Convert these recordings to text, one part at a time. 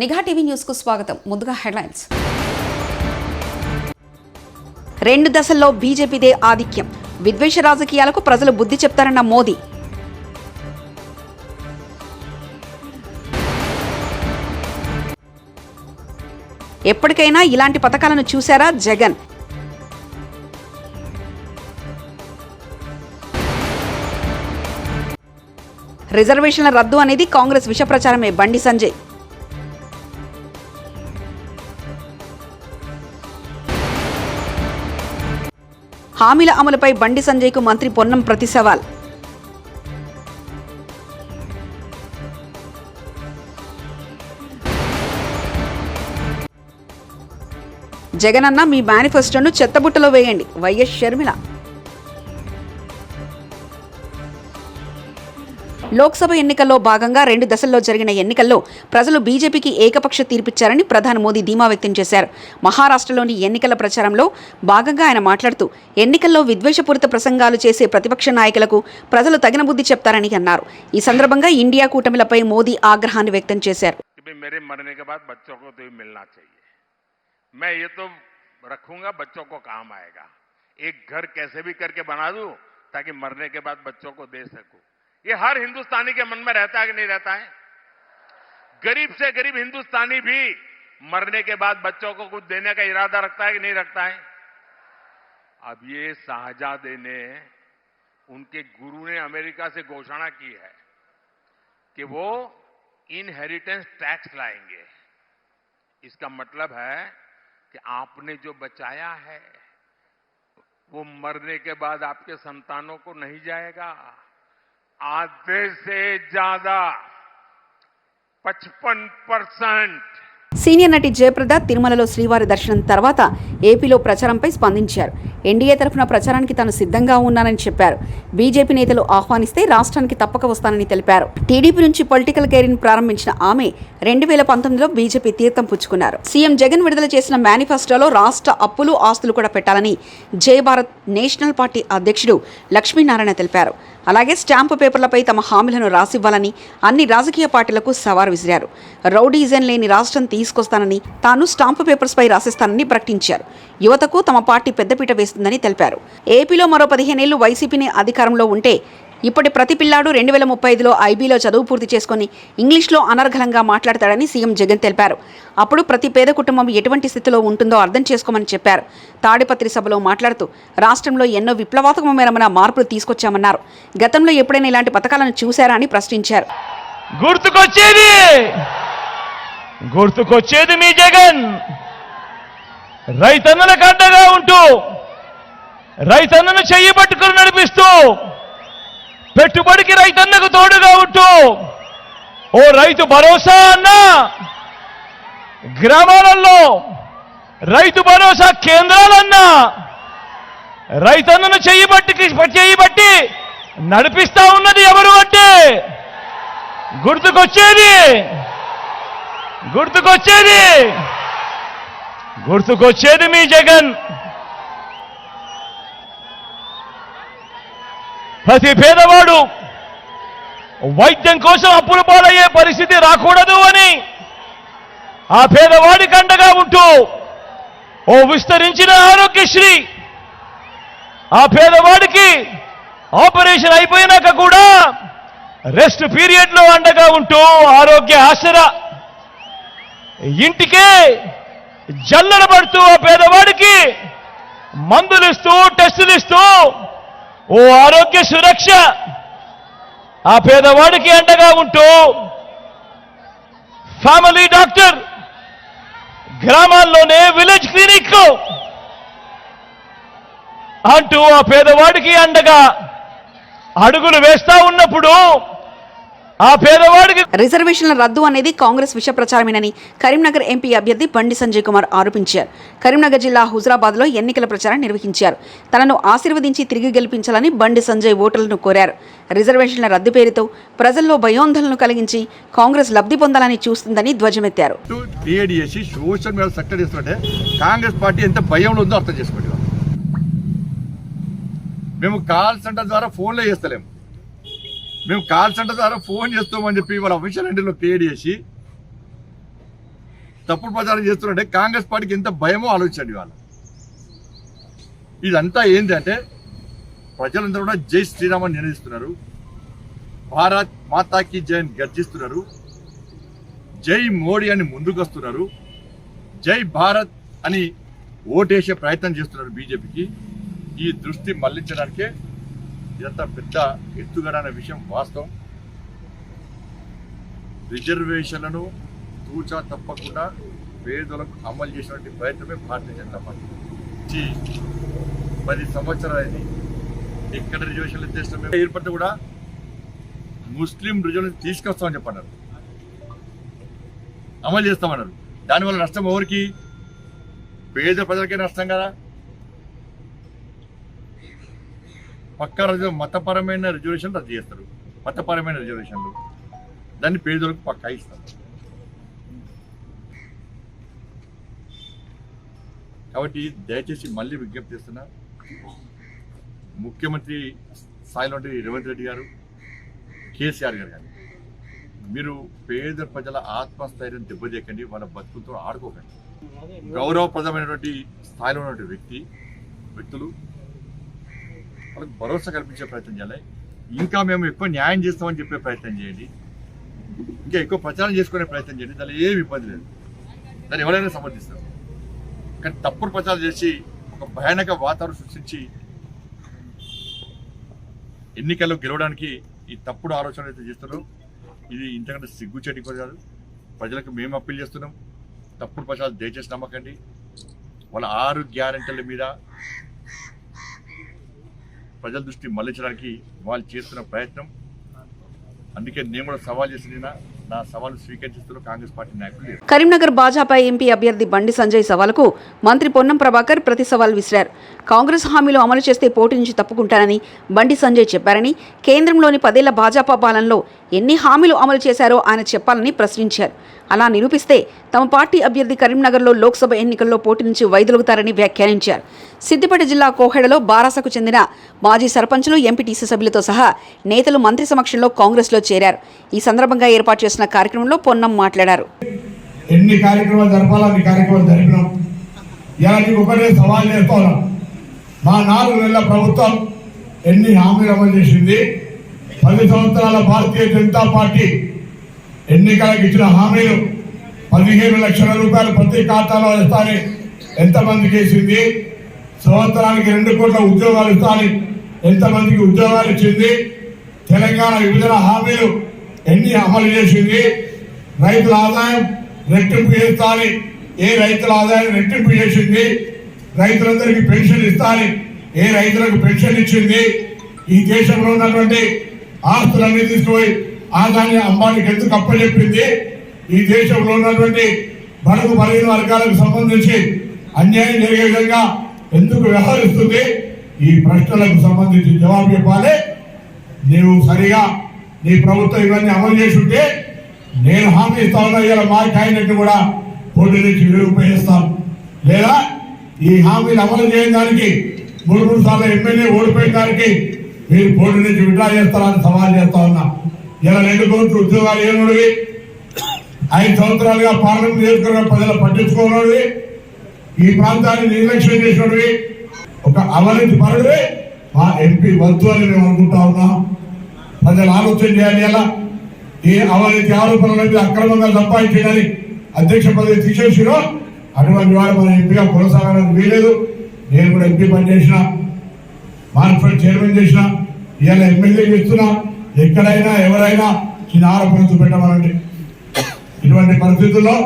నిఘా TV news కు స్వాగతం. ముందుగా హెడ్లైన్స్. 2 దశల్లో బీజేపీదే ఆధిక్యం, విద్వేష రాజకీయాలకు ప్రజలు బుద్ధి చెప్తారన్న మోదీ. ఎప్పటికైనా ఇలాంటి పథకాలను చూశారా జగన్? రిజర్వేషన్ల రద్దు అనేది కాంగ్రెస్ విష ప్రచారమే, బండి సంజయ్. హామీల అమలుపై బండి సంజయ్కు మంత్రి పొన్నం ప్రతి సవాల్. జగనన్న మీ మేనిఫెస్టోను చెత్తబుట్టలో వేయండి, వైఎస్ షర్మిల. లోక్సభ ఎన్నికల్లో భాగంగా 2 దశల్లో జరిగిన ఎన్నికల్లో ప్రజలు బీజేపీకి ఏకపక్ష తీర్పిచ్చారని ప్రధాని మోదీ ధీమా వ్యక్తం చేశారు. మహారాష్ట్రలోని ఎన్నికల ప్రచారంలో భాగంగా ఆయన మాట్లాడుతూ ఎన్నికల్లో విద్వేషపూరిత ప్రసంగాలు చేసే ప్రతిపక్ష నాయకులకు ప్రజలు తగిన బుద్ధి చెప్తారని అన్నారు. ఈ సందర్భంగా ఇండియా కూటమిలపై మోదీ ఆగ్రహాన్ని వ్యక్తం చేశారు. ये हर हिंदुस्तानी के मन में रहता है कि नहीं रहता है? गरीब से गरीब हिंदुस्तानी भी मरने के बाद बच्चों को कुछ देने का इरादा रखता है कि नहीं रखता है? अब ये शाहजादे ने, उनके गुरु ने अमेरिका से घोषणा की है कि वो इनहेरिटेंस टैक्स लाएंगे. इसका मतलब है कि आपने जो बचाया है वो मरने के बाद आपके संतानों को नहीं जाएगा. आधे से ज्यादा 55%. సీనియర్ నటి జయప్రద తిరుమలలో శ్రీవారి దర్శనం తర్వాత ఏపీలో ప్రచారంపై స్పందించారు. ఎన్డీఏ తరఫున ప్రచారానికి తాను సిద్ధంగా ఉన్నానని చెప్పారు. బీజేపీ నేతలు ఆహ్వానిస్తే రాష్ట్రానికి తప్పక వస్తానని తెలిపారు. టీడీపీ నుంచి పొలిటికల్ కెరీర్ను ప్రారంభించిన ఆమె 2019లో బీజేపీ తీర్థం పుచ్చుకున్నారు. సీఎం జగన్ విడుదల చేసిన మేనిఫెస్టోలో రాష్ట్ర అప్పులు ఆస్తులు కూడా పెట్టాలని జై భారత్ నేషనల్ పార్టీ అధ్యక్షుడు లక్ష్మీనారాయణ తెలిపారు. అలాగే స్టాంపు పేపర్లపై తమ హామీలను రాసివ్వాలని అన్ని రాజకీయ పార్టీలకు సవాల్ విసిరారు. రౌడీజం లేని రాష్ట్రం తీసుకొస్తానని, తాను స్టాంపు పేపర్స్ పై రాసిస్తానని ప్రకటించారు. యువతకు తమ పార్టీ పెద్దపీట వేస్తుందని తెలిపారు. ఏపీలో మరో 15 ఏళ్లు వైసీపీని అధికారంలో ఉంటే ఇప్పటి ప్రతి పిల్లాడు 2035లో ఐబీలో చదువు పూర్తి చేసుకుని ఇంగ్లీష్లో అనర్గళంగా మాట్లాడతాడని సీఎం జగన్ తెలిపారు. అప్పుడు ప్రతి పేద కుటుంబం ఎటువంటి స్థితిలో ఉంటుందో అర్థం చేసుకోమని చెప్పారు. తాడిపత్రి సభలో మాట్లాడుతూ రాష్ట్రంలో ఎన్నో విప్లవాత్మకమైన మార్పులు తీసుకొచ్చామన్నారు. గతంలో ఎప్పుడైనా ఇలాంటి పథకాలను చూశారా అని ప్రశ్నించారు. గుర్తుకొచ్చేది మీ జగన్ రైతన్నలకు అండగా ఉంటూ, రైతన్నను చెయ్యి పట్టుకుని నడిపిస్తూ, పెట్టుబడికి రైతన్నకు తోడుగా ఉంటూ, ఓ రైతు భరోసా అన్నా, గ్రామాలలో రైతు భరోసా కేంద్రాలన్నా, రైతన్నను చెయ్యి బట్టి నడిపిస్తా ఉన్నది ఎవరు అంటే గుర్తుకొచ్చేది మీ జగన్. ప్రతి పేదవాడు వైద్యం కోసం అప్పులు పాలయ్యే పరిస్థితి రాకూడదు అని ఆ పేదవాడికి అండగా ఉంటూ ఓ విస్తరించిన ఆరోగ్యశ్రీ, ఆ పేదవాడికి ఆపరేషన్ అయిపోయినాక కూడా రెస్ట్ పీరియడ్ లో అండగా ఉంటూ ఆరోగ్య ఆసరా, ఇంటికే జల్లెడ పడుతూ ఆ పేదవాడికి మందులు ఇస్తూ, టెస్టులు ఇస్తూ ఓ ఆరోగ్య సురక్ష, ఆ పేదవాడికి అండగా ఉంటూ ఫ్యామిలీ డాక్టర్, గ్రామాల్లోనే విలేజ్ క్లినిక్ అంటూ ఆ పేదవాడికి అండగా అడుగులు వేస్తా ఉన్నప్పుడు ఆ పేదవాడికి రిజర్వేషన్ల రద్దు అనేది కాంగ్రెస్ విష ప్రచారమేనని కరీంనగర్ ఎంపీ అభ్యర్థి బండి సంజయ్ కుమార్ ఆరోపించారు. కరీంనగర్ జిల్లా హుజరాబాద్లో ఎన్నికల ప్రచారం నిర్వహించారు. తనను ఆశీర్వదించి తిరిగి గెలిపించాలని బండి సంజయ్ ఓటర్లను కోరారు. రిజర్వేషన్ల రద్దు పేరుతో ప్రజల్లో భయోందోళనలు కలిగించి కాంగ్రెస్ లబ్ధి పొందాలని చూస్తుందని ధ్వజమెత్తారు. కాంగ్రెస్ పార్టీ ఎంత భయంలో ఉందో అర్థం చేసుకోండి. మేము కాల్ సెంటర్ ద్వారా ఫోన్లో చేస్తలేము, మేము కాల్ సెంటర్ ద్వారా ఫోన్ చేస్తామని చెప్పి వాళ్ళ అఫీషియల్ హ్యాండిల్లో క్రియేట్ చేసి తప్పుడు ప్రచారం చేస్తున్నారంటే కాంగ్రెస్ పార్టీకి ఎంత భయమో ఆలోచించండి వాళ్ళు. ఇదంతా ఏంటంటే ప్రజలందరూ కూడా జై శ్రీరామ్ అని నినదిస్తున్నారు, భారత్ మాతాకి జై అని గర్జిస్తున్నారు, జై మోడీ అని ముందుకు వస్తున్నారు, జై భారత్ అని ఓటేసే ప్రయత్నం చేస్తున్నారు బీజేపీకి. ఈ దృష్టి మళ్లించడానికే ఇదంతా పెద్ద ఎత్తుగడ అనే విషయం వాస్తవం. రిజర్వేషన్లను తూచా తప్పకుండా పేదలకు అమలు చేసినటువంటి ప్రయత్నమే భారతీయ జనతా పార్టీ. 10 సంవత్సరాలైంది. ఎక్కడ రిజర్వేషన్లు చేసిన ఏర్పడితే కూడా ముస్లిం రిజర్వేషన్ తీసుకొస్తామని చెప్పన్నారు, అమలు చేస్తామన్నారు. దానివల్ల నష్టం ఎవరికి? పేద ప్రజలకే నష్టం కదా. పక్కా మతపరమైన రిజర్వేషన్ రద్దు చేస్తారు, మతపరమైన రిజర్వేషన్లు దాన్ని పేదలకు పక్కా ఇస్తారు. కాబట్టి దయచేసి మళ్ళీ విజ్ఞప్తి చేస్తున్నా, ముఖ్యమంత్రి స్థాయిలో రేవంత్ రెడ్డి గారు, కేసీఆర్ గారు కానీ మీరు పేద ప్రజల ఆత్మస్థైర్యం దెబ్బతీయకండి, వాళ్ళ బతుకులతో ఆడుకోకండి. గౌరవప్రదమైనటువంటి స్థాయిలో ఉన్నటువంటి వ్యక్తులు వాళ్ళకి భరోసా కల్పించే ప్రయత్నం చేయాలి. ఇంకా మేము ఎక్కువ న్యాయం చేస్తామని చెప్పే ప్రయత్నం చేయండి, ఇంకా ఎక్కువ ప్రచారం చేసుకునే ప్రయత్నం చేయండి. దానిలో ఏమి ఇబ్బంది లేదు, దాన్ని ఎవరైనా సమర్థిస్తారు. కానీ తప్పుడు ప్రచారం చేసి ఒక భయానక వాతావరణం సృష్టించి ఎన్నికల్లో గెలవడానికి ఈ తప్పుడు ఆలోచనలు అయితే చేస్తున్నారో ఇది ఇంతకంటే సిగ్గుచేటి కూడా కాదు. ప్రజలకు మేము అప్పీల్ చేస్తున్నాం, తప్పుడు ప్రచారాలు దయచేసి నమ్మకండి. వాళ్ళ 6 గ్యారెంటీల మీద ప్రజల దృష్టి మళ్లించడానికి వాళ్ళు చేస్తున్న ప్రయత్నం. అందుకే నేను కూడా సవాల్ చేసిన నా సవాలు స్వీకరిస్తున్న కాంగ్రెస్ పార్టీ నాయకులు. కరీంనగర్ భాజపా ఎంపీ అభ్యర్థి బండి సంజయ్ సవాలుకు మంత్రి పొన్నం ప్రభాకర్ ప్రతి సవాల్ విసిరారు. కాంగ్రెస్ హామీలు అమలు చేస్తే పోటీ నుంచి తప్పుకుంటానని బండి సంజయ్ చెప్పారని, కేంద్రంలోని 10 ఏళ్ల భాజపా పాలనలో ఎన్ని హామీలు అమలు చేశారో ఆయన చెప్పాలని ప్రశ్నించారు. అలా నిరూపిస్తే తమ పార్టీ అభ్యర్థి కరీంనగర్లో లోక్సభ ఎన్నికల్లో పోటీ నుంచి వైదొలుగుతారని వ్యాఖ్యానించారు. సిద్దిపేట జిల్లా కోహెడలో బారాసకు చెందిన మాజీ సర్పంచులు, ఎంపీటీసీ సభ్యులతో సహా నేతలు మంత్రి సమక్షంలో కాంగ్రెస్లో చేరారు. ఈ సందర్భంగా ఏర్పాటు చేసిన కార్యక్రమంలో పొన్నం మాట్లాడారు. ఎన్ని కార్యక్రమాలు జరపాలని కార్యక్రమాలు జరిపినాం. ఇలాంటి ఒకటే సవాల్ చేస్తా ఉన్నాం. మా 4 నెలల ప్రభుత్వం ఎన్ని హామీలు అమలు చేసింది? 10 సంవత్సరాల భారతీయ జనతా పార్టీ ఎన్నికలకు ఇచ్చిన హామీలు 15 లక్షల రూపాయలు ప్రతి ఖాతాలో ఇస్తానని ఎంతమందికి వేసింది? సంవత్సరానికి 2 కోట్ల ఉద్యోగాలు ఇస్తానని ఎంతమందికి ఉద్యోగాలు ఇచ్చింది? తెలంగాణ విభజన హామీలు ఎన్ని అమలు చేసింది? రైతుల ఆదాయం రెట్టింపు చేస్తానని ఏ రైతుల ఆదాయం రెట్టింపు చేసింది? రైతులందరికీ పెన్షన్ ఇస్తానని ఏ రైతులకు పెన్షన్ ఇచ్చింది? ఈ దేశంలో ఉన్నటువంటి ఆస్తులన్నీ తీసుకుపోయి ఆదాన్ని అంబానీకి ఎందుకు అప్పచెప్పింది? ఈ దేశంలో ఉన్నటువంటి బడుగు బలహీన వర్గాలకు సంబంధించి అన్యాయం జరిగే విధంగా ఎందుకు వ్యవహరిస్తుంది? ఈ ప్రశ్నలకు సంబంధించి జవాబు చెప్పాలి. నీవు సరిగా నీ ప్రభుత్వం ఇవన్నీ అమలు చేసి ఉంటే నేను హామీ ఇస్తా ఉన్నా, ఇలా మా క్యాండిడేట్ కూడా పోటీ నుంచి ఉపయోగిస్తాను. లేదా ఈ హామీలు అమలు చేయడానికి 3 సార్లు ఎమ్మెల్యే ఓడిపోయిన దానికి మీరు పోటీ నుంచి విడ్రా చేస్తారని సవాల్ చేస్తా ఉన్నా. ఇలా 2 కోట్ల ఉద్యోగాలు ఏనుడివి, 5 సంవత్సరాలుగా పార్లమెంట్ నియోజకవర్గం ప్రజలు పట్టించుకోనోడివి, ఈ ప్రాంతాన్ని నిర్లక్ష్యం చేసినవి, ఒక అవినీతి పరుడివి మా ఎంపీ వద్దు అని మేము అనుకుంటా ఉన్నాం. ప్రజలు ఆలోచన చేయాలి. ఎలా ఈ అవినీతి ఆరోపణలు అక్రమంగా సంపాదించడానికి అధ్యక్ష పదవి తీసేసిరో అటువంటి వాడు మన ఎంపీగా కొనసాగడానికి వీలేదు. నేను కూడా ఎంపీ పనిచేసిన, మార్కెట్ చైర్మన్ చేసిన, ఇవాళ ఎమ్మెల్యే చేస్తున్నా. ఎక్కడైనా ఎవరైనా చిన్న ఆరోపణలు చూపెట్టమనండి. ఇటువంటి పరిస్థితుల్లో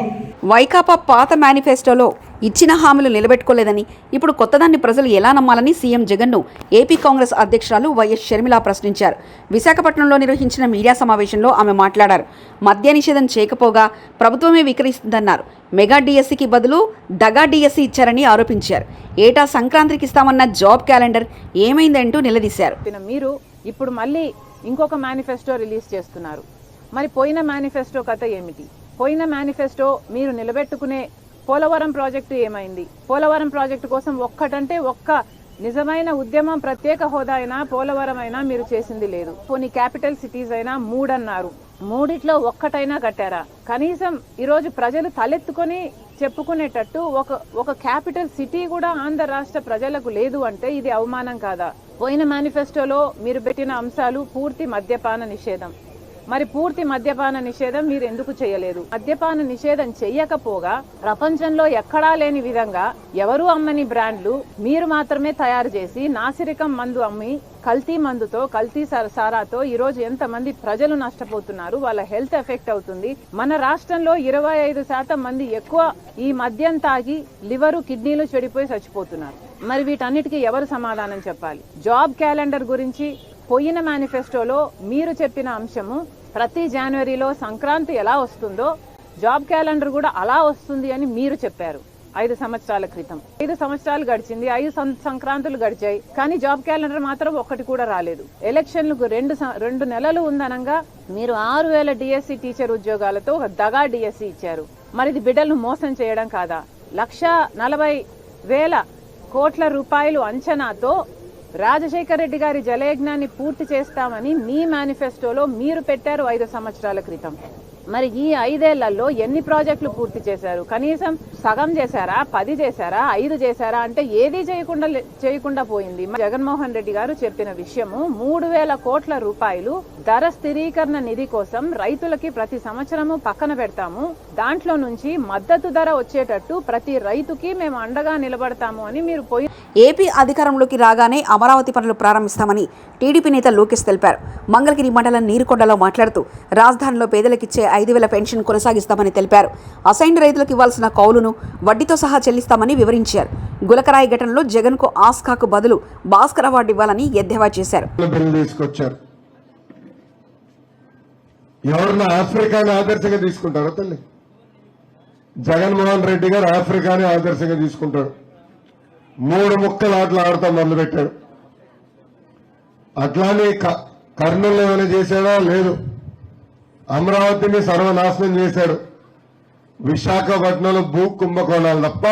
వైకాపా పాత మేనిఫెస్టోలో ఇచ్చిన హామీలు నిలబెట్టుకోలేదని, ఇప్పుడు కొత్తదాన్ని ప్రజలు ఎలా నమ్మాలని సీఎం జగన్ను ఏపీ కాంగ్రెస్ అధ్యక్షురాలు వైఎస్ షర్మిల ప్రశ్నించారు. విశాఖపట్నంలో నిర్వహించిన మీడియా సమావేశంలో ఆమె మాట్లాడారు. మద్య నిషేధం చేయకపోగా ప్రభుత్వమే విక్రయిస్తుందన్నారు. మెగా డిఎస్సికి బదులు దగా డిఎస్సి ఇచ్చారని ఆరోపించారు. ఏటా సంక్రాంతికి ఇస్తామన్న జాబ్ క్యాలెండర్ ఏమైందంటూ నిలదీశారు. మీరు ఇప్పుడు మళ్ళీ ఇంకొక మేనిఫెస్టో రిలీజ్ చేస్తున్నారు. మరి పోయిన మేనిఫెస్టో కథ ఏమిటి? పోయిన మేనిఫెస్టో మీరు నిలబెట్టుకునే పోలవరం ప్రాజెక్టు ఏమైంది? పోలవరం ప్రాజెక్టు కోసం ఒక్క నిజమైన ఉద్యమం, ప్రత్యేక హోదా అయినా పోలవరం అయినా మీరు చేసింది లేదు. పోనీ క్యాపిటల్ సిటీస్ అయినా 3 అన్నారు. మూడిట్లో ఒక్కటైనా కట్టారా? కనీసం ఈరోజు ప్రజలు తలెత్తుకొని చెప్పుకునేటట్టు ఒక క్యాపిటల్ సిటీ కూడా ఆంధ్ర రాష్ట్ర ప్రజలకు లేదు అంటే ఇది అవమానం కాదా? పోయిన మేనిఫెస్టోలో మీరు పెట్టిన అంశాలు పూర్తి మద్యపాన నిషేధం. మరి పూర్తి మద్యపాన నిషేధం మీరు ఎందుకు చేయలేదు? మద్యపాన నిషేధం చెయ్యకపోగా ప్రపంచంలో ఎక్కడా లేని విధంగా ఎవరు అమ్మని బ్రాండ్లు మీరు మాత్రమే తయారు చేసి నాసిరకం మందు అమ్మి కల్తీ మందుతో కల్తీ సారాతో ఈరోజు ఎంతమంది ప్రజలు నష్టపోతున్నారు, వాళ్ళ హెల్త్ ఎఫెక్ట్ అవుతుంది. మన రాష్ట్రంలో 25% మంది ఎక్కువ ఈ మద్యం తాగి లివరు కిడ్నీలు చెడిపోయి చచ్చిపోతున్నారు. మరి వీటన్నిటికీ ఎవరు సమాధానం చెప్పాలి? జాబ్ క్యాలెండర్ గురించి పోయిన మేనిఫెస్టోలో మీరు చెప్పిన అంశము ప్రతి జనవరిలో సంక్రాంతి ఎలా వస్తుందో జాబ్ క్యాలెండర్ కూడా అలా వస్తుంది అని మీరు చెప్పారు 5 సంవత్సరాల క్రితం. 5 సంవత్సరాలు గడిచింది, 5 సంక్రాంతులు గడిచాయి, కానీ జాబ్ క్యాలెండర్ మాత్రం ఒక్కటి కూడా రాలేదు. ఎలక్షన్లకు 2 నెలలు ఉందనంగా మీరు 6,000 డిఎస్సి టీచర్ ఉద్యోగాలతో ఒక దగా డిఎస్సి ఇచ్చారు. మరి ఇది బిడ్డలను మోసం చేయడం కాదా? 1,40,000 కోట్ల రూపాయలు అంచనాతో రాజశేఖర రెడ్డి గారి జలయజ్ఞాన్ని పూర్తి చేస్తామని మీ మేనిఫెస్టోలో మీరు పెట్టారు 5 సంవత్సరాల క్రితం. మరి ఈ 5 ఏళ్లలో ఎన్ని ప్రాజెక్టులు పూర్తి చేశారు? కనీసం సగం చేశారా, 10 చేశారా, 5 చేశారా అంటే ఏదీ చేయకుండా పోయింది. జగన్మోహన్ రెడ్డి గారు చెప్పిన విషయము 3,000 కోట్ల రూపాయలు ధర స్థిరీకరణ నిధి కోసం రైతులకి ప్రతి సంవత్సరము పక్కన పెడతాము, దాంట్లో నుంచి మద్దతు ధర వచ్చేటట్టు ప్రతి రైతుకి మేము అండగా నిలబడతాము అని మీరు ఏపీ అధికారంలోకి రాగానే అమరావతి పనులు ప్రారంభిస్తామని టీడీపీ నేత లోకేష్ తెలిపారు. మంగళగిరి మండలం నీరుకొండలో మాట్లాడుతూ రాజధానిలో పేదలకిచ్చే 5,000 పెన్షన్ కొనసాగిస్తామని తెలిపారు. అసైన్డ్ రైతులకు ఇవ్వాల్సిన కౌలును వడ్డీతో సహా చెల్లిస్తామని వివరించారు. గులకరాయి ఘటనలో జగన్కు ఆస్కాకు బదులు భాస్కర్ అవార్డు ఇవ్వాలని ఎద్దేవా చేశారు. ఎవరన్నా ఆఫ్రికాని ఆదర్శంగా తీసుకుంటారా తల్లి? జగన్మోహన్ రెడ్డి గారు ఆఫ్రికాని ఆదర్శంగా తీసుకుంటాడు. 3 ముక్కలు ఆటలు ఆడతాం మొదలుపెట్టాడు. అట్లానే కర్నూలు ఏమైనా చేశాడా? లేదు. అమరావతిని సర్వనాశనం చేశాడు. విశాఖపట్నంలో భూ కుంభకోణాలు తప్ప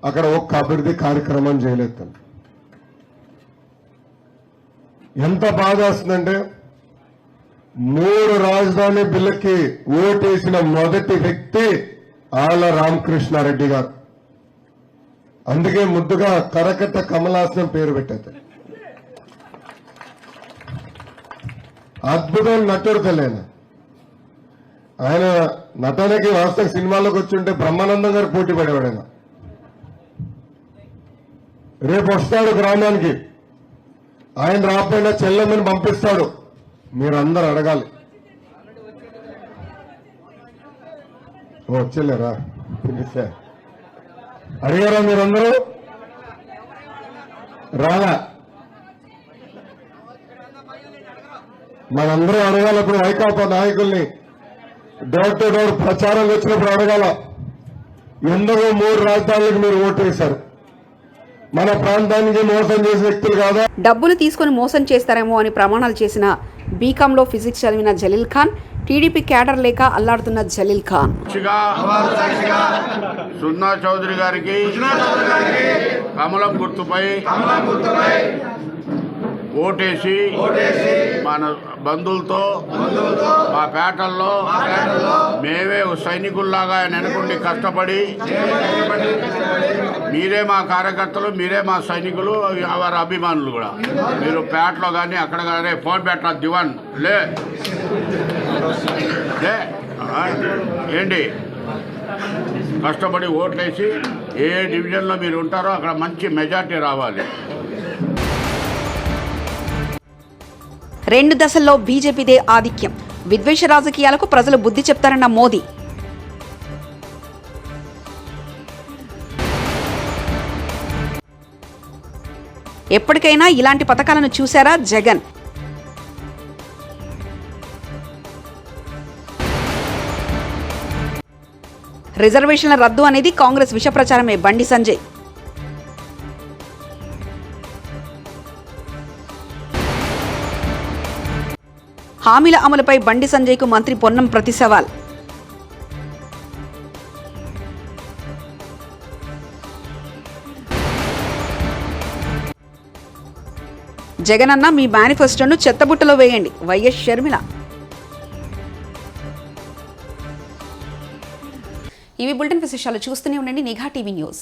అక్కడ ఒక్క అభివృద్ధి కార్యక్రమం చేయలేదు. ఎంత బాధ వస్తుందంటే 3 రాజధాని బిల్లుకి ఓటేసిన మొదటి వ్యక్తి ఆళ్ల రామకృష్ణారెడ్డి గారు. అందుకే ముద్దుగా కరకట్ట కమలాసనం పేరు పెట్టారు. అద్భుతం నటుడు తెలియదు. ఆయన నటనకి వాస్తవ సినిమాలోకి వచ్చి బ్రహ్మానందం గారు పోటీ పడేవాడు. ఆయన రేపు వస్తాడు గ్రామానికి, ఆయన రాకపోయినా చెల్లెమ్మని పంపిస్తాడు. మీరందరూ అడగాలి. వచ్చేలేరా? పిలిస్తే అడిగారా మీరందరూ? రాలా? మనందరూ అడగాలి. ఇప్పుడు వైకాపా నాయకుల్ని డోర్ టు డోర్ ప్రచారం వచ్చినప్పుడు అడగాల, ఎందుకు 3 రాజధానులకు మీరు ఓటు వేశారు? మన ప్రాంతానికి మోసం చేసే వ్యక్తులు కాదా? డబ్బులు తీసుకుని మోసం చేస్తారేమో అని ప్రమాణాలు చేసిన బీకాంలో ఫిజిక్స్ చదివిన జలీల్ ఖాన్, టీడీపీ క్యాడర్ లేక అల్లాడుతున్న జలీల్ ఖాన్. సున్నా చౌదరి గారికి కమలం గుర్తుపై ఓటేసి మన బంధువులతో మా పేటల్లో మేమే సైనికుల్లాగా వెనకుండి కష్టపడి, మీరే మా కార్యకర్తలు, మీరే మా సైనికులు, వారి అభిమానులు కూడా. మీరు పేటలో కానీ అక్కడ కానీ ఫోన్ పెట్ట దివాన్ లే ఏంటి కష్టపడి ఓట్లేసి ఏ డివిజన్లో మీరు ఉంటారో అక్కడ మంచి మెజార్టీ రావాలి. 2 దశల్లో బీజేపీదే ఆధిక్యం, విద్వేష రాజకీయాలకు ప్రజలు బుద్ధి చెప్తారన్న మోదీ. ఎప్పటికైనా ఇలాంటి పథకాలను చూశారా జగన్? రిజర్వేషన్ల రద్దు అనేది కాంగ్రెస్ విష ప్రచారమే. బండి సంజయ్. హామీల అమలుపై బండి సంజయ్కు మంత్రి పొన్నం ప్రతి సవాల్. జగనన్న మీ మేనిఫెస్టోను చెత్తబుట్టలో వేయండి. వైఎస్ షర్మిల. ఇవి బులెటిన్ విశేషాలు. చూస్తూనే ఉండండి నిఘా టీవీ న్యూస్.